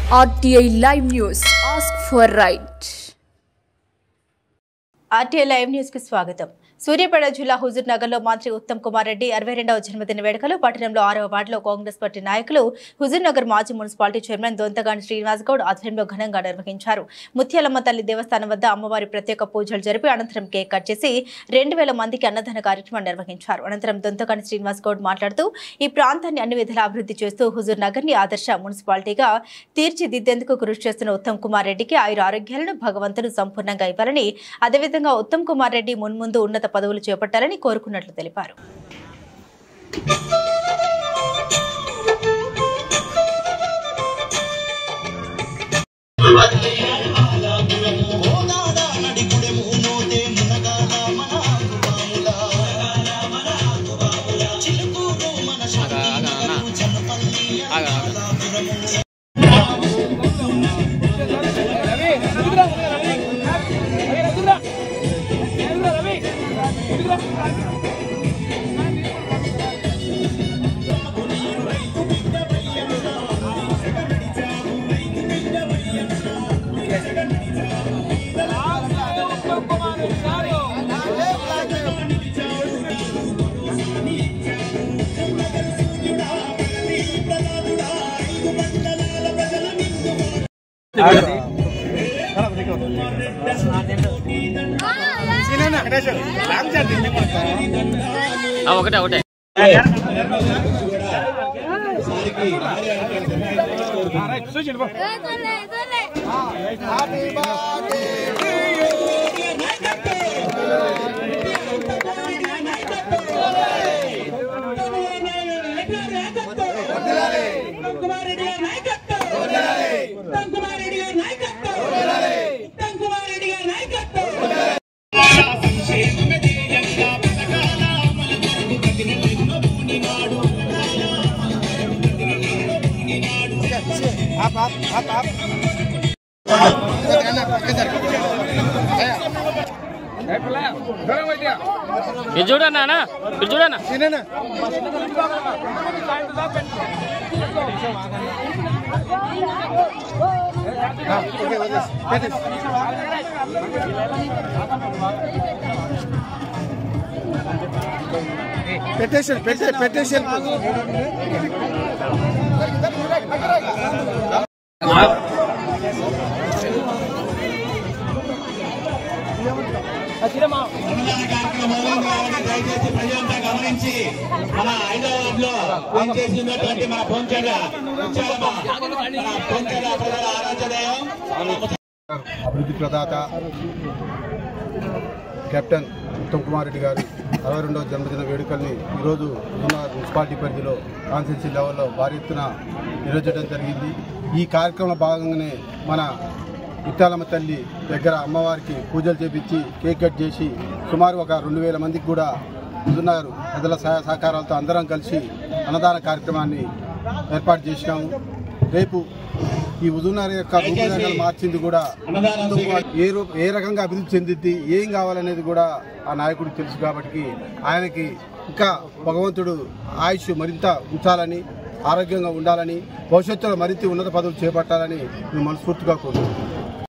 RTI Live News. Ask for right. RTI Live News కి స్వాగతం. సూర్యాపేట జిల్లా హుజూర్ నగర్ లో మంత్రి ఉత్తమ్ కుమార్ రెడ్డి 62వ జన్మదిన వేడుకలు పట్టణంలో 6వ వార్డులో కాంగ్రెస్ పార్టీ నాయకులు హుజూర్ నగర్ మాజీ మున్సిపాలిటీ చైర్మన్ దొంతగాని శ్రీనివాస్ గౌడ్ ఆధ్వర్యంలో ఘనంగా నిర్వహించారు. ముత్యాలమ్మ తల్లి దేవస్థానం వద్ద అమ్మవారి ప్రత్యేక పూజలు జరిపి అనంతరం కేక్ కట్ చేసి 2000 మందికి అన్నదాన కార్యక్రమం నిర్వహించారు. అనంతరం దొంతగాని శ్రీనివాస్ గౌడ్ మాట్లాడుతూ ఈ ప్రాంతాన్ని అన్ని విధాలా అభివృద్ధి చేస్తూ హుజూర్ నగర్ ని ఆదర్శ మున్సిపాలిటీగా తీర్చిదిద్దేందుకు కృషి చేస్తున్న ఉత్తమ్ కుమార్ రెడ్డికి ఆయుర ఆరోగ్యాలను భగవంతుడు సంపూర్ణంగా ఇవ్వాలని, అదేవిధంగా ఉత్తమ్ కుమార్ రెడ్డి మున్ముందు ఉన్నత పదవులు చేపట్టాలని కోరుకున్నట్లు తెలిపారు. ఒకటే చూడన్నా చూడన్నా పెటిషన్ దయచేసి ప్రజలంతా గమనించి మన హైదరాబాద్ లో పనిచేసినటువంటి మన పొంచెల ప్రజల ఆరాధ్యదైవం అభివృద్ధి ప్రదాత కెప్టెన్ ఉత్తమ్ కుమార్ రెడ్డి గారి 62వ జన్మదిన వేడుకల్ని ఈరోజు మున్సిపాలిటీ పరిధిలో కాన్స్టిట్యూన్సీ లెవెల్లో భారీ ఎత్తున నిర్వహించడం జరిగింది. ఈ కార్యక్రమంలో భాగంగానే మన ముత్యాలమ్మ తల్లి దగ్గర అమ్మవారికి పూజలు చేపించి కేక్ కట్ చేసి సుమారు ఒక 2000 మందికి కూడా హుజూర్ ప్రజల సహాయ సహకారాలతో అందరం కలిసి అన్నదాన కార్యక్రమాన్ని ఏర్పాటు చేసినాము. రేపు ఈ హుజూర్ యొక్క రూపురేఖలు మార్చింది కూడా ఏ రకంగా అభివృద్ధి చెందిద్ది, ఏం కావాలనేది కూడా ఆ నాయకుడికి తెలుసు. కాబట్టి ఆయనకి ఇంకా భగవంతుడు ఆయుష్ మరింత ఉంచాలని, ఆరోగ్యంగా ఉండాలని, భవిష్యత్తులో మరింత ఉన్నత పదవులు చేపట్టాలని మేము మనస్ఫూర్తిగా కోరుకుంటున్నాం.